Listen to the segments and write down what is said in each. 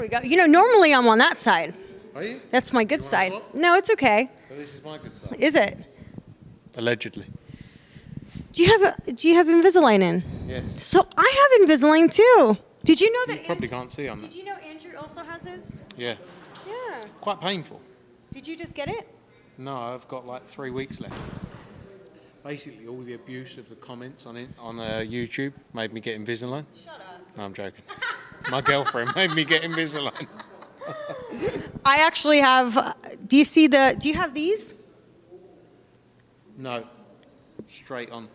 we go. You know, normally I'm on that side. Are you? That's my good side. No, it's okay. So this is my good side. Is it? Allegedly. Do you have Invisalign in? Yes. So I have Invisalign too. Did you know that? You probably can't see on that. Did you know Andrew also has his? Yeah. Yeah. Quite painful. Did you just get it? No, I've got like 3 weeks left. Basically, all the abuse of the comments on YouTube made me get Invisalign. Shut up. No, I'm joking. My girlfriend made me get Invisalign. I actually have. Do you have these? No. Straight on.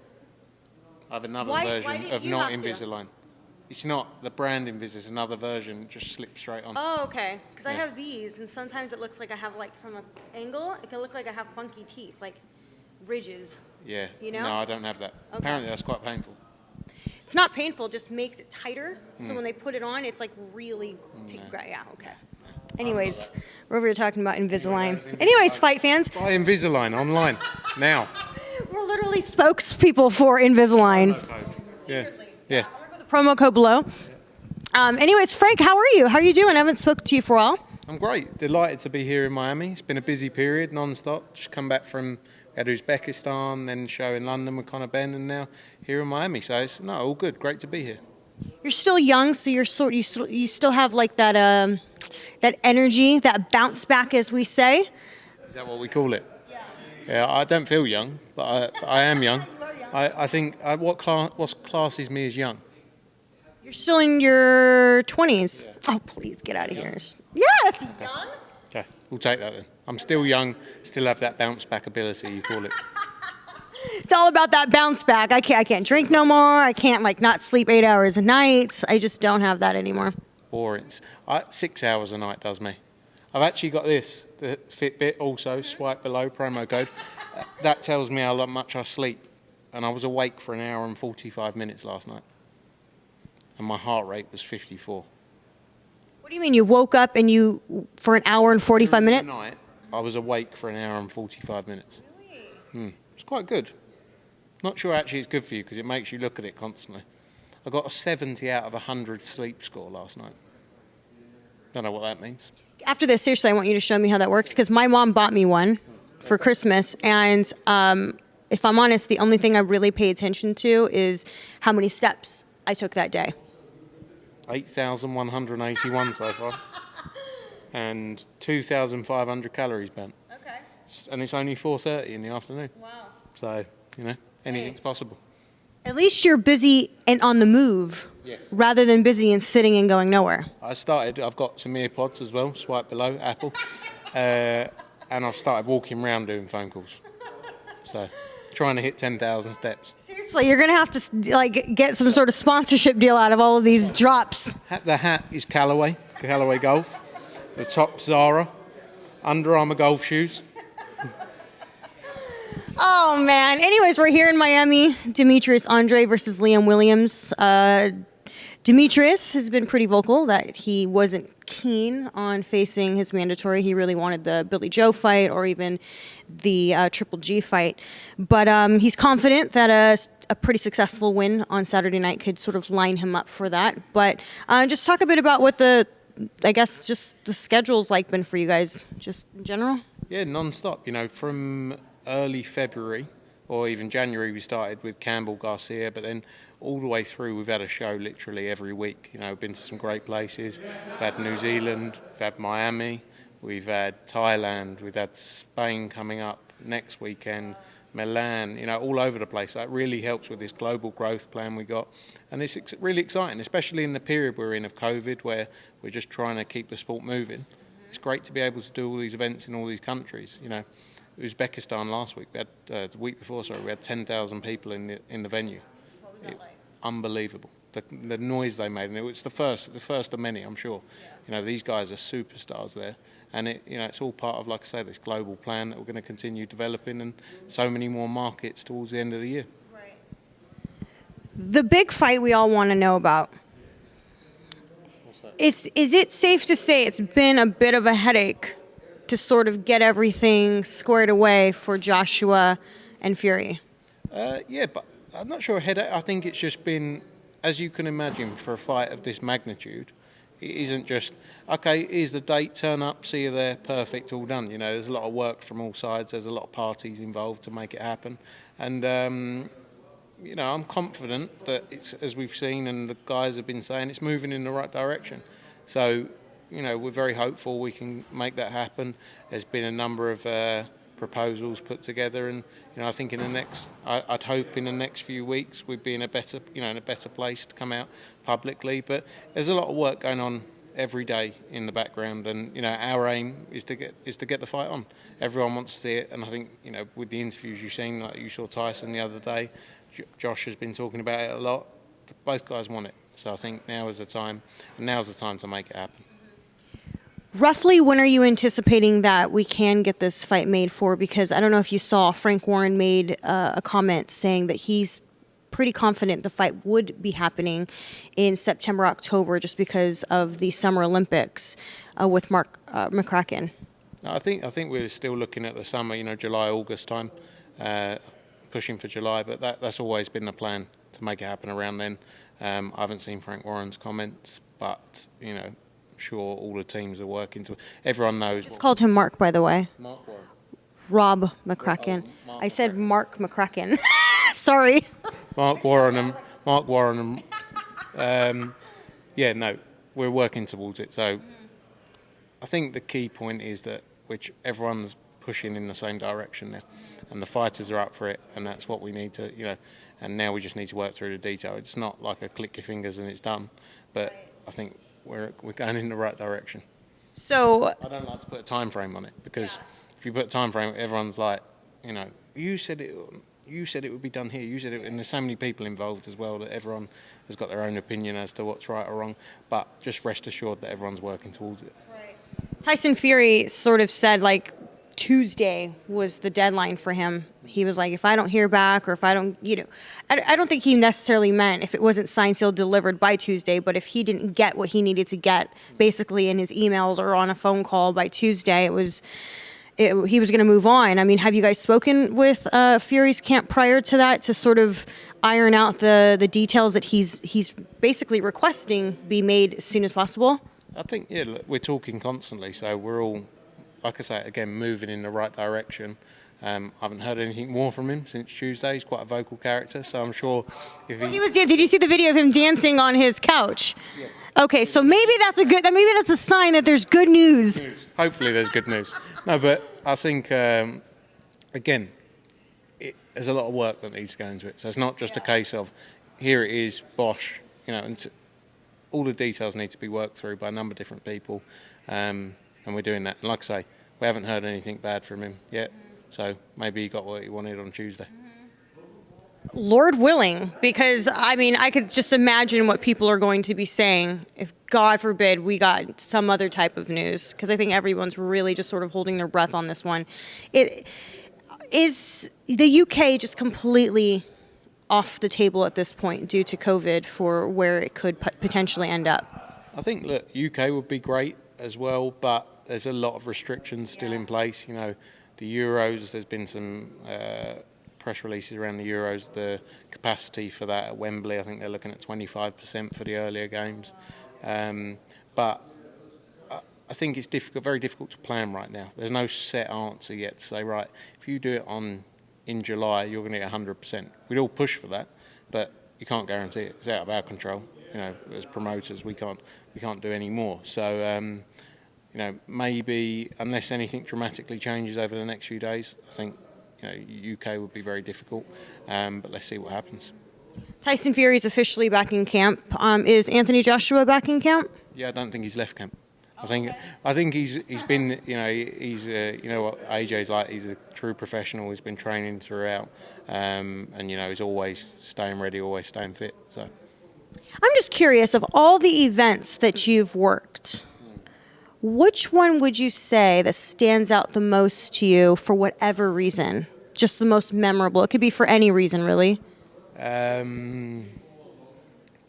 I have another Why version did of you not have to? Invisalign. It's not the brand Invis, it's another version, just slips straight on. Oh, okay. Because I Yeah. have these, and sometimes it looks like I have, like, from an angle, it can look like I have funky teeth, like ridges. Yeah. You know? No, I don't have that. Okay. Apparently that's quite painful. It's not painful, it just makes it tighter. So when they put it on, it's like really. Yeah, okay. Anyways, we're over here talking about Invisalign. Anyways, fight fans, Buy Invisalign online now. we're literally spokespeople for Invisalign. Yeah. I'm Yeah. gonna put the promo code below. Anyways, Frank, how are you? How are you doing? I haven't spoken to you for a while. I'm great. Delighted to be here in Miami. It's been a busy period, non-stop. Just come back from Uzbekistan, then show in London with Conor Ben, and now here in Miami. So it's all good. Great to be here. You're still young, so you still have like that that energy, that bounce back, as we say. Is that what we call it? Yeah. I don't feel young, but I am young. I think what classes me as young? You're still in your 20s. Yeah. Oh, please get out of here. Yeah, that's young. Okay, we'll take that then. I'm still young, still have that bounce back ability, you call it. It's all about that bounce back. I can't drink no more. I can't not sleep 8 hours a night. I just don't have that anymore. Boring. 6 hours a night does me. I've actually got this, the Fitbit also, swipe below, promo code. That tells me how much I sleep. And I was awake for 1 hour and 45 minutes last night. And my heart rate was 54. What do you mean? You woke up and for 1 hour and 45 minutes? Night, I was awake for 1 hour and 45 minutes. Really? It's quite good. Not sure actually it's good for you because it makes you look at it constantly. I got a 70 out of 100 sleep score last night. Don't know what that means. After this, seriously, I want you to show me how that works because my mom bought me one for Christmas. And if I'm honest, the only thing I really pay attention to is how many steps I took that day. 8,181 so far. And 2,500 calories burnt. Okay. And it's only 4:30 in the afternoon. Wow. So, anything's possible. At least you're busy and on the move. Yes. Rather than busy and sitting and going nowhere. I've got some earpods as well, swipe below, Apple. And I've started walking around doing phone calls. So, trying to hit 10,000 steps. Seriously, you're going to have to get some sort of sponsorship deal out of all of these drops. The hat is Callaway Golf. The top Zara. Under Armour golf shoes. Oh, man. Anyways, we're here in Miami. Demetrius Andre versus Liam Williams. Demetrius has been pretty vocal that he wasn't keen on facing his mandatory. He really wanted the Billy Joe fight or even the Triple G fight. But he's confident that a pretty successful win on Saturday night could sort of line him up for that. But just talk a bit about what just the schedule's been for you guys, just in general. Yeah, non-stop. From early February or even January we started with Campbell Garcia, but then all the way through we've had a show literally every week. We've been to some great places. We've had New Zealand, we've had Miami, we've had Thailand, we've had Spain coming up next weekend, Milan, all over the place. That really helps with this global growth plan we got. And it's really exciting, especially in the period we're in of COVID where we're just trying to keep the sport moving. It's great to be able to do all these events in all these countries. Uzbekistan last week, we had, the week before, we had 10,000 people in the venue. What was that like? Unbelievable. The noise they made, and it was the first of many, I'm sure. Yeah. These guys are superstars there, and it's all part of, like I say, this global plan that we're going to continue developing, and so many more markets towards the end of the year. Right. The big fight we all want to know about. What's that? Is it safe to say it's been a bit of a headache to sort of get everything squared away for Joshua and Fury? Yeah, but I'm not sure. I think it's just been, as you can imagine, for a fight of this magnitude, it isn't just, okay, here's the date, turn up, see you there, perfect, all done. You know, there's a lot of work from all sides. There's a lot of parties involved to make it happen. And, you know, I'm confident that it's, as we've seen and the guys have been saying, it's moving in the right direction. So, you know, we're very hopeful we can make that happen. There's been a number of proposals put together, and you know, I think I'd hope in the next few weeks we'd be in a better place to come out publicly. But there's a lot of work going on every day in the background, and you know, our aim is to get the fight on. Everyone wants to see it, and I think, you know, with the interviews you've seen, like you saw Tyson the other day, Josh has been talking about it a lot. Both guys want it, so I think now is the time, and now's the time to make it happen. Roughly when are you anticipating that we can get this fight made for? Because I don't know if you saw, Frank Warren made a comment saying that he's pretty confident the fight would be happening in September, October, just because of the Summer Olympics with Mark McCracken. I think we're still looking at the summer, you know, July, August time, pushing for July. But that's always been the plan, to make it happen around then. I haven't seen Frank Warren's comments, but you know, sure all the teams are working to. Everyone knows. It's called him Mark, by the way. Mark Warren. Rob McCracken. I said Mark McCracken. Sorry. Mark Warren and yeah, no, we're working towards it. So I think the key point is that everyone's pushing in the same direction now, and the fighters are up for it, and that's what we need to, you know. And now we just need to work through the detail. It's not like a click your fingers and it's done, but I think we're going in the right direction. So I don't like to put a time frame on it, because if you put a time frame, everyone's like, you know, you said it would be done here. You said it, and there's so many people involved as well that everyone has got their own opinion as to what's right or wrong. But just rest assured that everyone's working towards it. right. Tyson Fury sort of said like Tuesday was the deadline for him. He was like, if I don't hear back, or if I don't, you know, I don't think he necessarily meant if it wasn't signed, sealed, delivered by Tuesday, but if he didn't get what he needed to get, basically in his emails or on a phone call by Tuesday, he was going to move on. I mean, have you guys spoken with Fury's camp prior to that to sort of iron out the details that he's basically requesting be made as soon as possible? I think, yeah, look, we're talking constantly, so we're all, like I say, again, moving in the right direction. I haven't heard anything more from him since Tuesday. He's quite a vocal character, so I'm sure if did you see the video of him dancing on his couch? Yes. Okay, so maybe that's a sign that there's good news. Hopefully there's good news. No, but I think, again, there's a lot of work that needs to go into it. So it's not just a case of, here it is, bosh, you know, and all the details need to be worked through by a number of different people, and we're doing that. And like I say, we haven't heard anything bad from him yet, so maybe he got what he wanted on Tuesday. Lord willing, because I mean, I could just imagine what people are going to be saying if, God forbid, we got some other type of news, because I think everyone's really just sort of holding their breath on this one. Is the UK just completely off the table at this point due to COVID for where it could potentially end up? I think, look, UK would be great as well, but there's a lot of restrictions still in place. You know, the Euros, there's been some press releases around the Euros, the capacity for that at Wembley, I think they're looking at 25% for the earlier games. But I think it's very difficult to plan right now. There's no set answer yet to say, right, if you do it in July, you're going to get 100%. We'd all push for that, but you can't guarantee it. It's out of our control. You know, as promoters, we can't do any more. So, you know, maybe unless anything dramatically changes over the next few days, I think, you know, UK would be very difficult. But let's see what happens. Tyson Fury's officially back in camp. Is Anthony Joshua back in camp? Yeah, I don't think he's left camp. I think he's been, you know, he's you know what AJ's like. He's a true professional. He's been training throughout, and you know, he's always staying ready, always staying fit. So I'm just curious, of all the events that you've worked, which one would you say that stands out the most to you for whatever reason? Just the most memorable. It could be for any reason, really.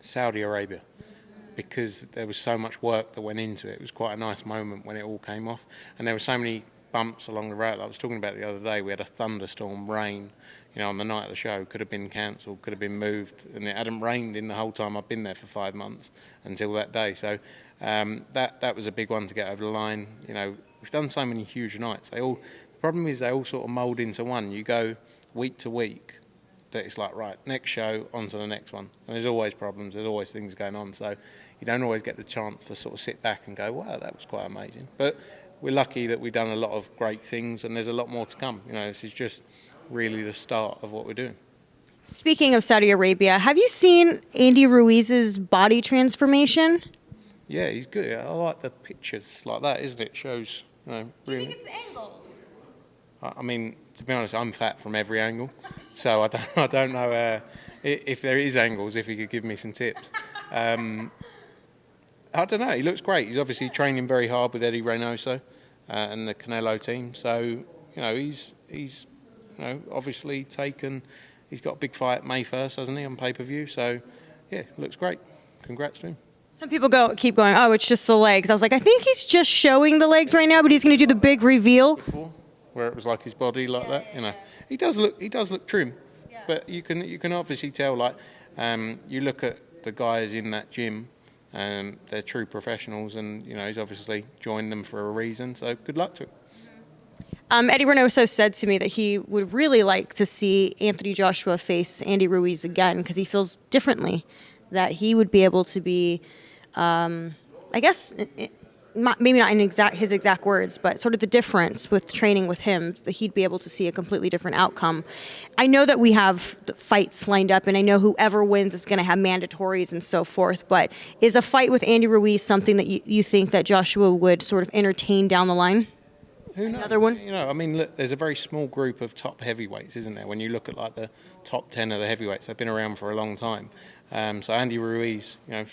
Saudi Arabia, because there was so much work that went into it. It was quite a nice moment when it all came off, and there were so many bumps along the route. Like I was talking about the other day, we had a thunderstorm, rain, you know, on the night of the show. Could have been cancelled, could have been moved, and it hadn't rained in the whole time I've been there for 5 months until that day. So That was a big one to get over the line. You know, we've done so many huge nights. The problem is they all sort of mould into one. You go week to week, that it's like, right, next show, on to the next one. And there's always problems, there's always things going on. So you don't always get the chance to sort of sit back and go, wow, that was quite amazing. But we're lucky that we've done a lot of great things, and there's a lot more to come. You know, this is just really the start of what we're doing. Speaking of Saudi Arabia, have you seen Andy Ruiz's body transformation? Yeah, he's good. I like the pictures like that, isn't it? Shows, you know, really. Do you think it's the angles? I mean, to be honest, I'm fat from every angle, so I don't know if there is angles. If he could give me some tips, I don't know. He looks great. He's obviously training very hard with Eddie Reynoso and the Canelo team. So you know, he's obviously taken. He's got a big fight May 1st, hasn't he, on pay-per-view? So yeah, looks great. Congrats to him. Some people keep going, oh, it's just the legs. I was like, I think he's just showing the legs right now, but he's going to do the big reveal. Before, where it was like his body like that, you know. He does look trim, but you can obviously tell, like, you look at the guys in that gym, they're true professionals, and you know, he's obviously joined them for a reason. So good luck to him. Eddie Reynoso said to me that he would really like to see Anthony Joshua face Andy Ruiz again because he feels differently, that he would be able to be, I guess, maybe not in his exact words, but sort of the difference with training with him, that he'd be able to see a completely different outcome. I know that we have the fights lined up, and I know whoever wins is going to have mandatories and so forth, but is a fight with Andy Ruiz something that you think that Joshua would sort of entertain down the line? Who knows? Another one? You know, I mean, look, there's a very small group of top heavyweights, isn't there? When you look at like the top 10 of the heavyweights, they've been around for a long time. So Andy Ruiz, you know,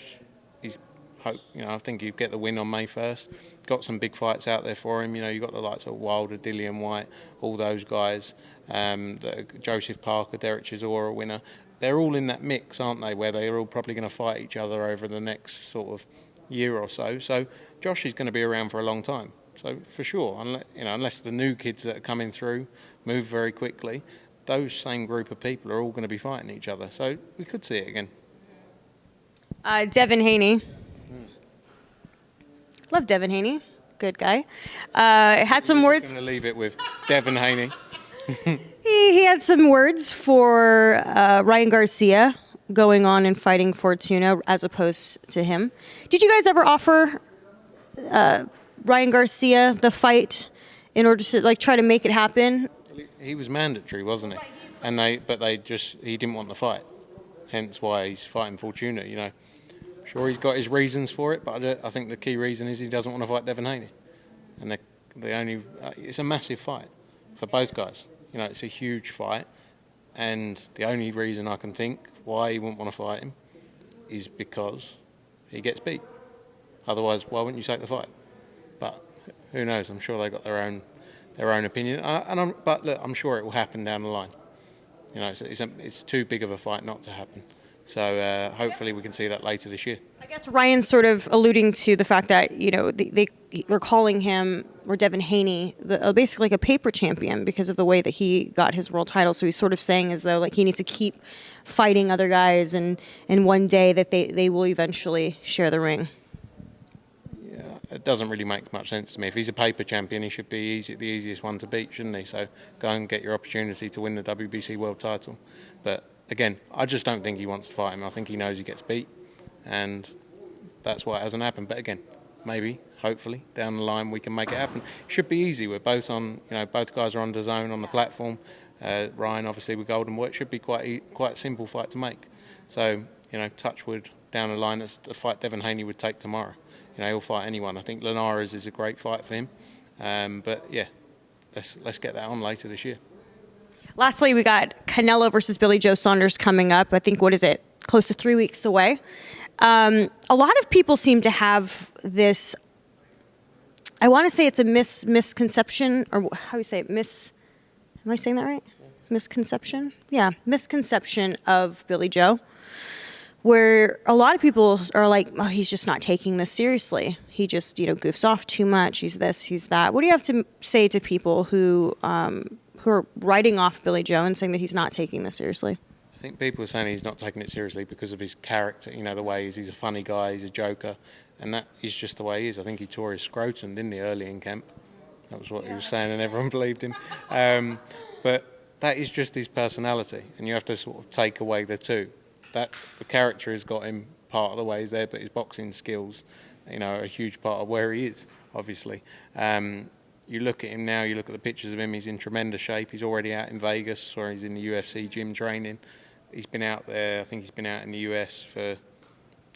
I think he'd get the win on May 1st. Got some big fights out there for him. You know, you got the likes of Wilder, Dillian White, all those guys. Joseph Parker, Derek Chisora winner. They're all in that mix, aren't they? Where they're all probably going to fight each other over the next sort of year or so. So Josh is going to be around for a long time. So for sure, unless the new kids that are coming through move very quickly, those same group of people are all going to be fighting each other. So we could see it again. Devin Haney. Love Devin Haney. Good guy. Had some words. I'm going to leave it with Devin Haney. He had some words for Ryan Garcia going on and fighting Fortuna as opposed to him. Did you guys ever offer Ryan Garcia the fight in order to try to make it happen? He was mandatory, wasn't he? And he didn't want the fight. Hence why he's fighting Fortuna. You know, sure, he's got his reasons for it, but I think the key reason is he doesn't want to fight Devin Haney. And it's a massive fight for both guys. You know, it's a huge fight, and the only reason I can think why he wouldn't want to fight him is because he gets beat. Otherwise, why wouldn't you take the fight? But who knows? I'm sure they got their own opinion. But look, I'm sure it will happen down the line. You know, it's too big of a fight not to happen. So hopefully we can see that later this year. I guess Ryan's sort of alluding to the fact that, you know, they're calling him, or Devin Haney, basically like a paper champion because of the way that he got his world title. So he's sort of saying as though he needs to keep fighting other guys, and one day that they will eventually share the ring. It doesn't really make much sense to me. If he's a paper champion, he should be the easiest one to beat, shouldn't he? So go and get your opportunity to win the WBC world title. But again, I just don't think he wants to fight him. I think he knows he gets beat, and that's why it hasn't happened. But again, maybe, hopefully, down the line we can make it happen. It should be easy. We're both on, both guys are on DAZN on the platform. Ryan, obviously, with Golden Boy. It should be quite a simple fight to make. So, touch wood, down the line, that's the fight Devin Haney would take tomorrow. He'll fight anyone. I think Linares is a great fight for him. But yeah, let's get that on later this year. Lastly, we got Canelo versus Billy Joe Saunders coming up. I think, close to 3 weeks away. A lot of people seem to have this, I want to say it's a misconception, or how do you say it? Am I saying that right? Yeah. Misconception? Yeah, misconception of Billy Joe, where a lot of people are like, oh, he's just not taking this seriously. He just, goofs off too much. He's this, he's that. What do you have to say to people who are writing off Billy Joe and saying that he's not taking this seriously? I think people are saying he's not taking it seriously because of his character, the way he's a funny guy, he's a joker. and that is just the way he is. I think he tore his scrotum, didn't he, early in camp? That was what he was saying, and everyone believed him. But that is just his personality, and you have to sort of take away the two. That the character has got him part of the way he's there, but his boxing skills, are a huge part of where he is, obviously. You look at him now, you look at the pictures of him, he's in tremendous shape. He's already out in Vegas, or he's in the UFC gym training. He's been out there, I think he's been out in the US for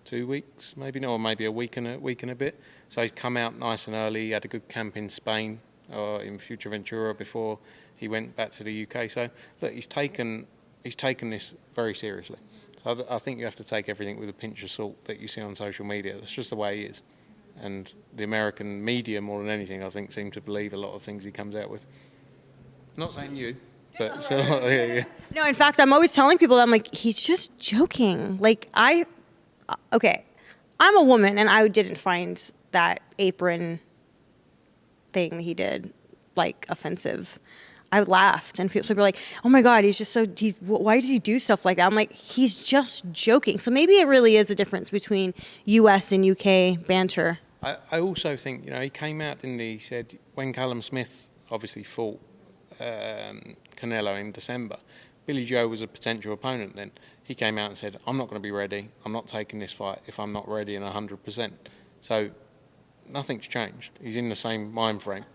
2 weeks, maybe, or maybe a week and a bit. So he's come out nice and early. He had a good camp in Spain, or in Fuerteventura, before he went back to the UK. So look, he's taken this very seriously. So I think you have to take everything with a pinch of salt that you see on social media. That's just the way he is. And the American media, more than anything, I think, seem to believe a lot of things he comes out with. Not saying you, but yeah. No, in fact, I'm always telling people, I'm like, he's just joking. Like, I'm a woman, and I didn't find that apron thing that he did, like, offensive. I laughed, and people were like, "Oh my God, why does he do stuff like that?" I'm like, he's just joking. So maybe it really is a difference between US and UK banter. I also think, he came out and he said when Callum Smith obviously fought Canelo in December, Billy Joe was a potential opponent then. He came out and said, "I'm not going to be ready. I'm not taking this fight if I'm not ready in 100%. So nothing's changed. He's in the same mind frame.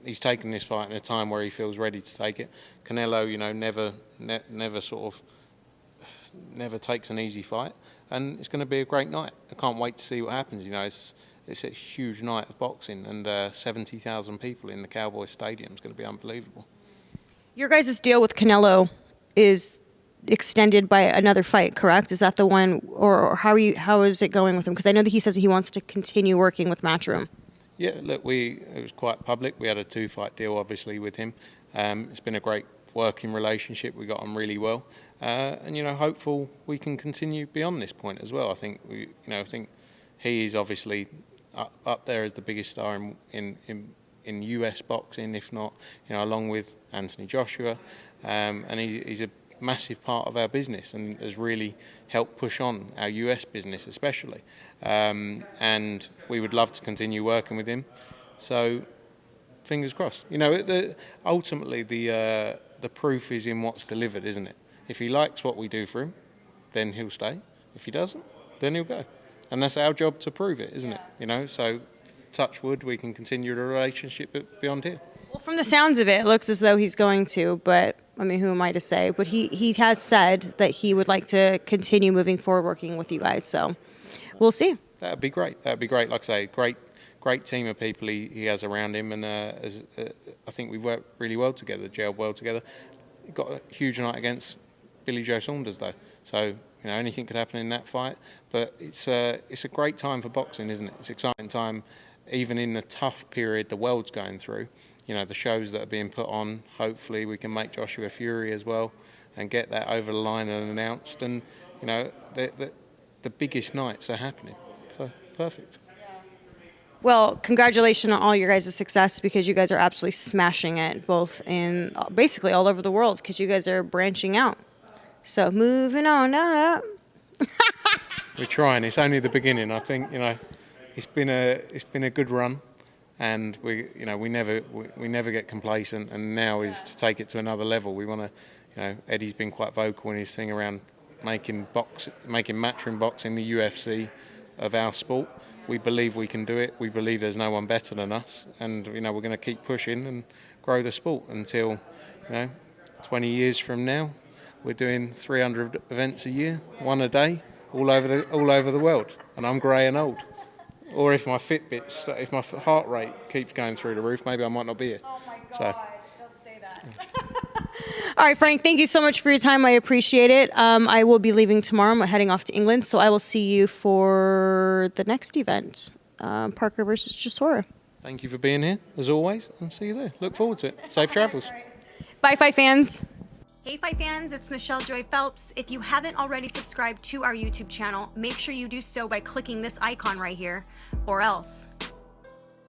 He's taken this fight in a time where he feels ready to take it. Canelo, never takes an easy fight, and it's going to be a great night. I can't wait to see what happens. It's a huge night of boxing, and 70,000 people in the Cowboys Stadium is going to be unbelievable." Your guys' deal with Canelo is extended by another fight, correct? Is that the one, or how is it going with him? Because I know that he says he wants to continue working with Matchroom. Yeah, look, it was quite public. We had a 2-fight deal, obviously, with him. It's been a great working relationship. We got on really well, and hopeful we can continue beyond this point as well. I think I think he is obviously up there as the biggest star in US boxing, if not, along with Anthony Joshua, and he's a massive part of our business and has really helped push on our US business especially, and we would love to continue working with him, so fingers crossed. Ultimately the proof is in what's delivered, isn't it? If he likes what we do for him, then he'll stay. If he doesn't, then he'll go, and that's our job to prove it, isn't it? So touch wood, we can continue the relationship beyond here. Well, from the sounds of it, it looks as though he's going to, but I mean, who am I to say? But he has said that he would like to continue moving forward working with you guys, so we'll see. That'd be great. Like I say, great team of people he has around him, and I think we've worked really well together, gelled well together. Got a huge night against Billy Joe Saunders, though, so anything could happen in that fight. But it's a great time for boxing, isn't it? It's an exciting time, even in the tough period the world's going through. The shows that are being put on, hopefully we can make Joshua Fury as well and get that over the line and announced. And, the biggest nights are happening. So, perfect. Well, congratulations on all your guys' success, because you guys are absolutely smashing it, both in basically all over the world, because you guys are branching out. So, moving on up. We're trying. It's only the beginning. I think, it's been a good run. And we never get complacent, and now is to take it to another level. We want to, Eddie's been quite vocal in his thing around making Matchroom boxing the UFC of our sport. We believe we can do it. We believe there's no one better than us, and we're going to keep pushing and grow the sport until 20 years from now, we're doing 300 events a year, one a day, all over the world, and I'm grey and old. Or if my if my heart rate keeps going through the roof, maybe I might not be here. Oh my God, don't say that. All right, Frank, thank you so much for your time. I appreciate it. I will be leaving tomorrow. I'm heading off to England, so I will see you for the next event, Parker versus Chisora. Thank you for being here, as always, and see you there. Look forward to it. Safe travels. Bye, Fight fans. Hey, Fight fans, it's Michelle Joy Phelps. If you haven't already subscribed to our YouTube channel, make sure you do so by clicking this icon right here, or else